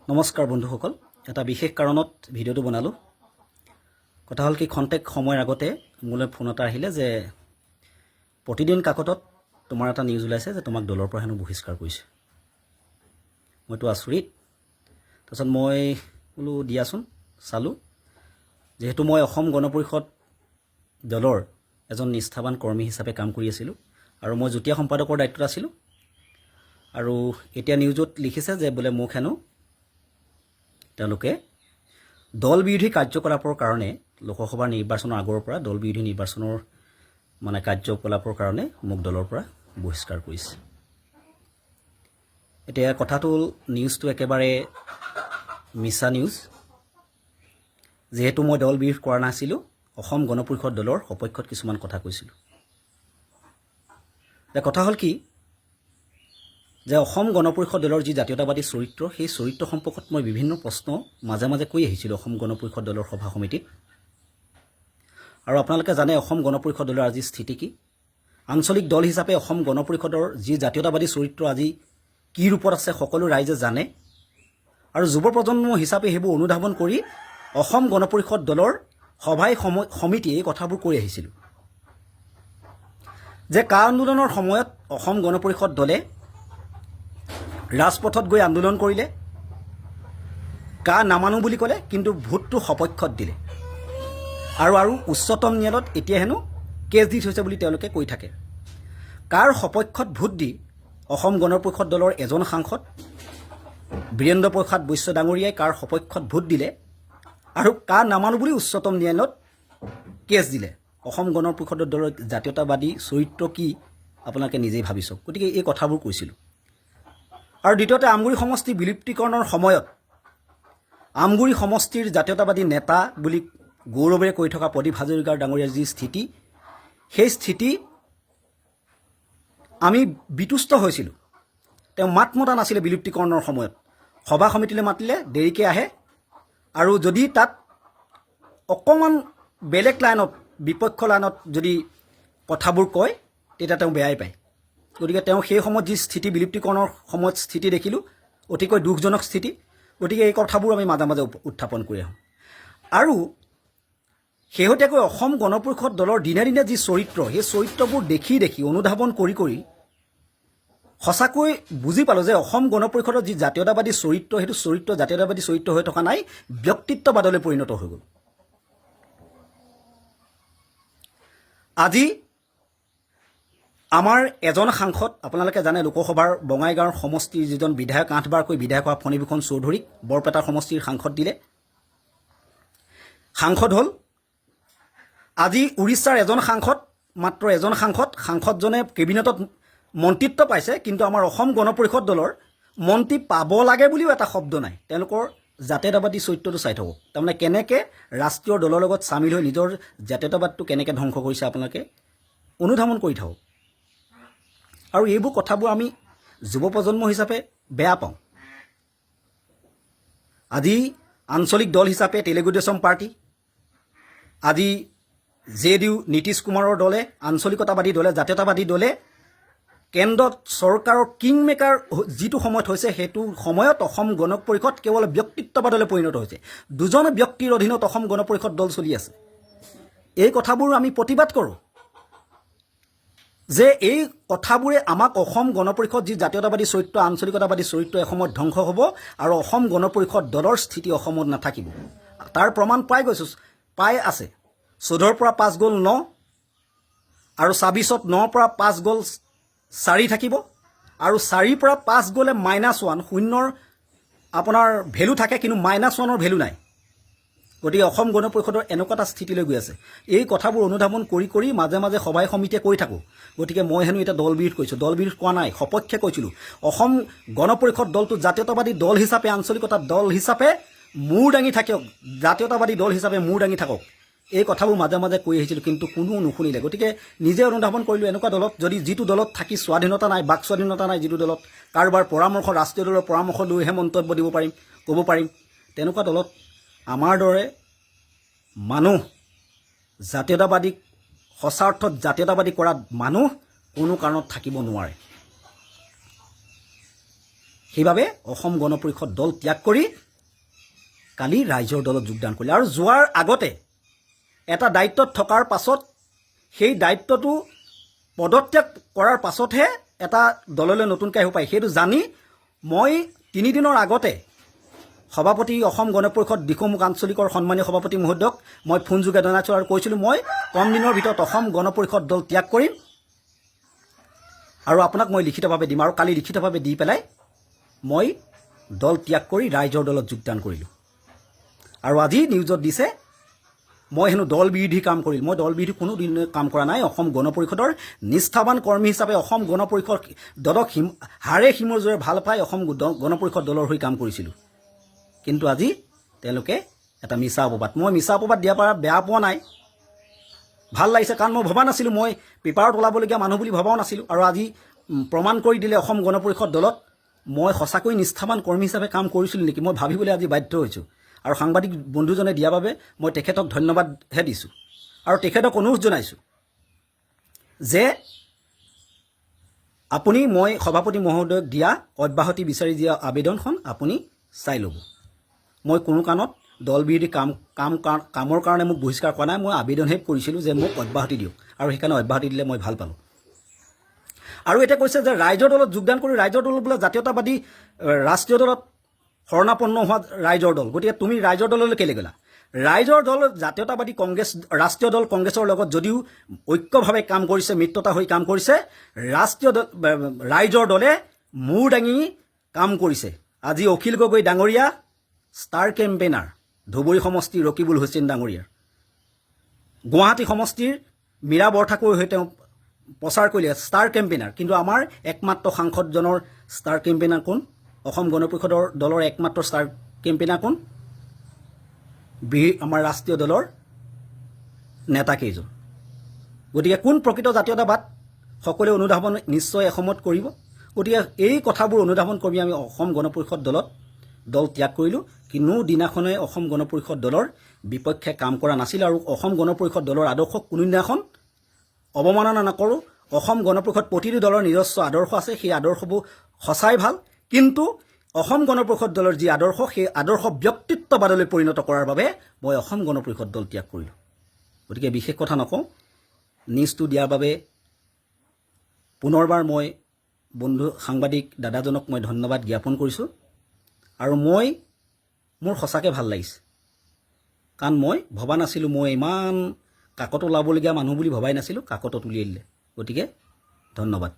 নমস্কাৰ বন্ধুসকল, এটা বিশেষ কাৰণত ভিডিঅ'টো বনালোঁ। কথা হ'ল কি, খন্তেক সময়ৰ আগতে মোলৈ ফোন এটা আহিলে যে প্ৰতিদিন কাকতত তোমাৰ এটা নিউজ ওলাইছে যে তোমাক দলৰ পৰা হেনো বহিষ্কাৰ কৰিছে। মইতো আচৰিত। তাৰপিছত মই বোলো দিয়াচোন চালোঁ। যিহেতু মই অসম গণ পৰিষদ দলৰ এজন নিষ্ঠাৱান কৰ্মী হিচাপে কাম কৰি আছিলোঁ আৰু মই যুটীয়া সম্পাদকৰ দায়িত্বত আছিলোঁ। আৰু এতিয়া নিউজত লিখিছে যে বোলে মোক হেনো তেওঁলোকে দল বিৰোধী কাৰ্যকলাপৰ কাৰণে লোকসভাৰ নিৰ্বাচনৰ আগৰ পৰা দল বিৰোধী নিৰ্বাচনৰ কাৰ্যকলাপৰ কাৰণে মোক দলৰ পৰা বহিষ্কাৰ কৰিছে। এতিয়া কথাটো হ'ল, নিউজটো একেবাৰে মিছা নিউজ। যিহেতু মই দল বিৰোধ কৰা নাছিলোঁ, অসম গণ পৰিষদ দলৰ সপক্ষত কিছুমান কথা কৈছিলোঁ। এতিয়া কথা হ'ল কি যে অসম গণ পৰিষদ দলৰ যি জাতীয়তাবাদী চৰিত্ৰ, সেই চৰিত্ৰ সম্পৰ্কত মই বিভিন্ন প্ৰশ্ন মাজে মাজে কৈ আহিছিলোঁ অসম গণ পৰিষদ দলৰ সভা সমিতিত। আৰু আপোনালোকে জানে অসম গণ পৰিষদ দলৰ আজি স্থিতি কি। আঞ্চলিক দল হিচাপে অসম গণ পৰিষদৰ যি জাতীয়তাবাদী চৰিত্ৰ আজি কি ৰূপত আছে সকলো ৰাইজে জানে। আৰু যুৱ প্ৰজন্ম হিচাপে সেইবোৰ অনুধাৱন কৰি অসম গণ পৰিষদ দলৰ সভাই সমিতিয়ে এই কথাবোৰ কৈ আহিছিলোঁ যে কা আন্দোলনৰ সময়ত অসম গণ পৰিষদ দলে ৰাজপথত গৈ আন্দোলন কৰিলে, কা নামানো বুলি ক'লে, কিন্তু ভোটটো সপক্ষত দিলে। আৰু উচ্চতম ন্যায়ালয়ত এতিয়া হেনো কেছ দি থৈছে বুলি তেওঁলোকে কৈ থাকে। কাৰ সপক্ষত ভোট দি অসম গণ পৰিষদ দলৰ এজন সাংসদ বীৰেন্দ্ৰ প্ৰসাদ বৈশ্য ডাঙৰীয়াই কাৰ সপক্ষত ভোট দিলে আৰু কা নামানো বুলি উচ্চতম ন্যায়ালয়ত কেছ দিলে। অসম গণ পৰিষদ দলৰ জাতীয়তাবাদী চৰিত্ৰ কি আপোনালোকে নিজেই ভাবি চাওক। গতিকে এই কথাবোৰ কৈছিলোঁ। আৰু দ্বিতীয়তে, আমগুৰি সমষ্টিৰ বিলুপ্তিকৰণৰ সময়ত আমগুৰি সমষ্টিৰ জাতীয়তাবাদী নেতা বুলি গৌৰৱেৰে কৈ থকা প্ৰদীপ হাজৰিকাৰ ডাঙৰীয়াৰ যি স্থিতি, সেই স্থিতি আমি বিতুষ্ট হৈছিলোঁ। তেওঁ মাত মতা নাছিলে বিলুপ্তিকৰণৰ সময়ত। সভা সমিতিলৈ মাতিলে দেৰিকৈ আহে, আৰু যদি তাত অকণমান বেলেগ লাইনত, বিপক্ষ লাইনত যদি কথাবোৰ কয় তেতিয়া তেওঁ বেয়াই পায়। গতিকে তেওঁ সেই সময়ত যি স্থিতি, বিলুপ্তিকৰণৰ সময়ত স্থিতি দেখিলোঁ, অতিকৈ দুখজনক স্থিতি। গতিকে এই কথাবোৰ আমি মাজে মাজে উত্থাপন কৰি আহোঁ। আৰু শেহতীয়াকৈ অসম গণ পৰিষদ দলৰ দিনে দিনে যি চৰিত্ৰ, সেই চৰিত্ৰবোৰ দেখি অনুধাৱন কৰি সঁচাকৈ বুজি পালোঁ যে অসম গণ পৰিষদৰ যি জাতীয়তাবাদী চৰিত্ৰ, সেইটো চৰিত্ৰ জাতীয়তাবাদী চৰিত্ৰ হৈ থকা নাই, ব্যক্তিত্ববাদলৈ পৰিণত হৈ গ'ল। আজি আমাৰ এজন সাংসদ, আপোনালোকে জানে লোকসভাৰ বঙাইগাঁৱৰ সমষ্টিৰ যিজন বিধায়ক, 8 বাৰকৈ বিধায়ক হোৱা ফণীভূষণ চৌধুৰীক বৰপেটা সমষ্টিৰ সাংসদ দিলে, সাংসদ হ'ল। আজি উৰিষ্যাৰ এজন সাংসদ, মাত্ৰ এজন সাংসদজনে কেবিনেটত মন্ত্ৰিত্ব পাইছে, কিন্তু আমাৰ অসম গণ পৰিষদ দলৰ মন্ত্ৰী পাব লাগে বুলিও এটা শব্দ নাই। তেওঁলোকৰ জাতীয়তাবাদী চৰিত্ৰটো চাই থাকক। তাৰমানে কেনেকৈ ৰাষ্ট্ৰীয় দলৰ লগত চামিল হৈ নিজৰ জাতীয়তাবাদটো কেনেকৈ ধ্বংস কৰিছে আপোনালোকে অনুধাৱন কৰি থাকক। আৰু এইবোৰ কথাবোৰ আমি যুৱ প্ৰজন্ম হিচাপে বেয়া পাওঁ। আজি আঞ্চলিক দল হিচাপে তেলেগু দেশম পাৰ্টি, আজি JDU নীতিশ কুমাৰৰ দলে, আঞ্চলিকতাবাদী দলে, জাতীয়তাবাদী দলে কেন্দ্ৰত চৰকাৰৰ কিং মেকাৰ যিটো সময়ত হৈছে, সেইটো সময়ত অসম গণ পৰিষদ কেৱল ব্যক্তিত্ববাদলৈ পৰিণত হৈছে। দুজন ব্যক্তিৰ অধীনত অসম গণ পৰিষদ দল চলি আছে। এই কথাবোৰ আমি প্ৰতিবাদ কৰোঁ যে এই কথাবোৰে আমাক অসম গণ পৰিষদ যি জাতীয়তাবাদী চৰিত্ৰ, আঞ্চলিকতাবাদী চৰিত্ৰ এসময়ত ধ্বংস হ'ব আৰু অসম গণ পৰিষদ দলৰ স্থিতি অসমত নাথাকিব। তাৰ প্ৰমাণ পাই আছে। 14ৰ পৰা 5 গ'ল 9, আৰু 26ত 9ৰ পৰা 5 গ'ল 4 থাকিব, আৰু 4ৰ পৰা 5 গ'লে -1, শূন্যৰ আপোনাৰ ভেলু থাকে, কিন্তু -1ৰ ভেলু নাই। গতিকে অসম গণ পৰিষদৰ এনেকুৱা এটা স্থিতিলৈ গৈ আছে। এই কথাবোৰ অনুধাৱন কৰি মাজে মাজে সভাই সমিতিয়ে কৈ থাকোঁ। গতিকে মই হেনো এতিয়া দল বিৰোধ কৰিছোঁ। দল বিৰোধ কৰা নাই, সপক্ষে কৈছিলোঁ। অসম গণ পৰিষদ দলটো জাতীয়তাবাদী দল হিচাপে, আঞ্চলিকতা দল হিচাপে মূৰ দাঙি থাকক, জাতীয়তাবাদী দল হিচাপে মূৰ দাঙি থাকক। এই কথাবোৰ মাজে মাজে কৈ আহিছিলোঁ, কিন্তু কোনো নুশুনিলে। গতিকে নিজে অনুধাৱন কৰিলোঁ, এনেকুৱা দলত যদি, যিটো দলত থাকি স্বাধীনতা নাই, বাক স্বাধীনতা নাই, যিটো দলত কাৰোবাৰ পৰামৰ্শ, ৰাষ্ট্ৰীয় দলৰ পৰামৰ্শ লৈহে মন্তব্য দিব পাৰিম, ক'ব পাৰিম, তেনেকুৱা দলত আমাৰ দৰে মানুহ, জাতীয়তাবাদীক সঁচা অৰ্থত জাতীয়তাবাদী কৰা মানুহ কোনো কাৰণত থাকিব নোৱাৰে। সেইবাবে অসম গণ পৰিষদ দল ত্যাগ কৰি কালি ৰাইজৰ দলত যোগদান কৰিলে। আৰু যোৱাৰ আগতে এটা দায়িত্বত থকাৰ পাছত সেই দায়িত্বটো পদত্যাগ কৰাৰ পাছতহে এটা দললৈ নতুনকৈ আহিব পায়, সেইটো জানি মই 3 দিনৰ আগতে সভাপতি অসম গণ পৰিষদ দিখৌমুখ আঞ্চলিকৰ সন্মানীয় সভাপতি মহোদয়ক মই ফোনযোগে জনাইছোঁ আৰু কৈছিলোঁ মই কম দিনৰ ভিতৰত অসম গণ পৰিষদ দল ত্যাগ কৰিম আৰু আপোনাক মই লিখিতভাৱে দিম। আৰু কালি লিখিতভাৱে দি পেলাই মই দল ত্যাগ কৰি ৰাইজৰ দলত যোগদান কৰিলোঁ। আৰু আজি নিউজত দিছে মই হেনো দল বিৰোধী কাম কৰিলোঁ। মই দল বিৰোধী কোনো দিন কাম কৰা নাই। অসম গণ পৰিষদৰ নিষ্ঠাবান কৰ্মী হিচাপে অসম গণ পৰিষদ দলক হাড়ে শিমৰ জোৰে ভাল পাই অসম গণ পৰিষদ দলৰ হৈ কাম কৰিছিলোঁ। কিন্তু আজি তেওঁলোকে এটা মিছা অপবাদ, মই মিছা অপবাদ দিয়াৰ পৰা বেয়া পোৱা নাই, ভাল লাগিছে। কাৰণ মই ভবা নাছিলোঁ, মই পেপাৰত ওলাবলগীয়া মানুহ বুলি ভবাও নাছিলোঁ। আৰু আজি প্ৰমাণ কৰি দিলে অসম গণ পৰিষদ দলত মই সঁচাকৈ নিষ্ঠাবান কৰ্মী হিচাপে কাম কৰিছিলোঁ নেকি, মই ভাবিবলৈ আজি বাধ্য হৈছোঁ। আৰু সাংবাদিক বন্ধুজনে দিয়াৰ বাবে মই তেখেতক ধন্যবাদহে দিছোঁ আৰু তেখেতক অনুৰোধ জনাইছোঁ যে আপুনি মই সভাপতি মহোদয়ক দিয়া অব্যাহতি বিচাৰি দিয়া আবেদনখন আপুনি চাই ল'ব। মই কোনো কাৰণত দল বিৰোধী কামৰ কাৰণে মোক বহিষ্কাৰ কৰা নাই। মই আবেদনহে কৰিছিলোঁ যে মোক অব্যাহতি দিয়ক, আৰু সেইকাৰণে অব্যাহতি দিলে মই ভাল পালোঁ। আৰু এতিয়া কৈছে যে ৰাইজৰ দলত যোগদান কৰি ৰাইজৰ দল বোলে জাতীয়তাবাদী ৰাষ্ট্ৰীয় দলত শৰণাপন্ন হোৱা ৰাইজৰ দল, গতিকে তুমি ৰাইজৰ দললৈ কেলৈ গ'লা? ৰাইজৰ দল জাতীয়তাবাদী কংগ্ৰেছ ৰাষ্ট্ৰীয় দল কংগ্ৰেছৰ লগত যদিও ঐক্যভাৱে কাম কৰিছে, মিত্ৰতা হৈ কাম কৰিছে, ৰাইজৰ দলে মূৰ দাঙি কাম কৰিছে। আজি অখিল গগৈ ডাঙৰীয়া ষ্টাৰ কেম্পেইনাৰ, ধুবুৰী সমষ্টিৰ ৰকিবুল হুছেইন ডাঙৰীয়াৰ, গুৱাহাটী সমষ্টিৰ মীৰা বৰঠাকুৰৰ হৈ তেওঁ প্ৰচাৰ কৰিলে ষ্টাৰ কেম্পেইনাৰ। কিন্তু আমাৰ একমাত্ৰ সাংসদজনৰ ষ্টাৰ কেম্পেইনাৰ কোন? অসম গণ পৰিষদৰ দলৰ একমাত্ৰ ষ্টাৰ কেম্পেইনাৰ কোন? আমাৰ ৰাষ্ট্ৰীয় দলৰ নেতাকেইজন। গতিকে কোন প্ৰকৃত জাতীয়তাবাদ সকলোৱে অনুধাৱন নিশ্চয় এসময়ত কৰিব। গতিকে এই কথাবোৰ অনুধাৱন কৰি আমি অসম গণ পৰিষদ দল ত্যাগ কৰিলোঁ। কোনো দিনাখনে অসম গণ পৰিষদ দলৰ বিপক্ষে কাম কৰা নাছিল আৰু অসম গণ পৰিষদ দলৰ আদৰ্শক কোনো দিনাখন অৱমাননা নকৰোঁ। অসম গণ পৰিষদ প্ৰতিটো দলৰ নিজস্ব আদৰ্শ আছে, সেই আদৰ্শবোৰ সঁচাই ভাল, কিন্তু অসম গণ পৰিষদ দলৰ যি আদৰ্শ, সেই আদৰ্শ ব্যক্তিত্ববাদলৈ পৰিণত কৰাৰ বাবে মই অসম গণ পৰিষদ দল ত্যাগ কৰিলোঁ। গতিকে বিশেষ কথা নকওঁ, নিউজটো দিয়াৰ বাবে পুনৰবাৰ মই বন্ধু সাংবাদিক দাদাজনক মই ধন্যবাদ জ্ঞাপন কৰিছোঁ। আৰু মোৰ সঁচাকৈ ভাল লাগিছে, কাৰণ মই ভবা নাছিলোঁ, মই ইমান কাকত ওলাবলগীয়া মানুহ বুলি ভবাই নাছিলোঁ, কাকতত উলিয়াই দিলে। গতিকে ধন্যবাদ।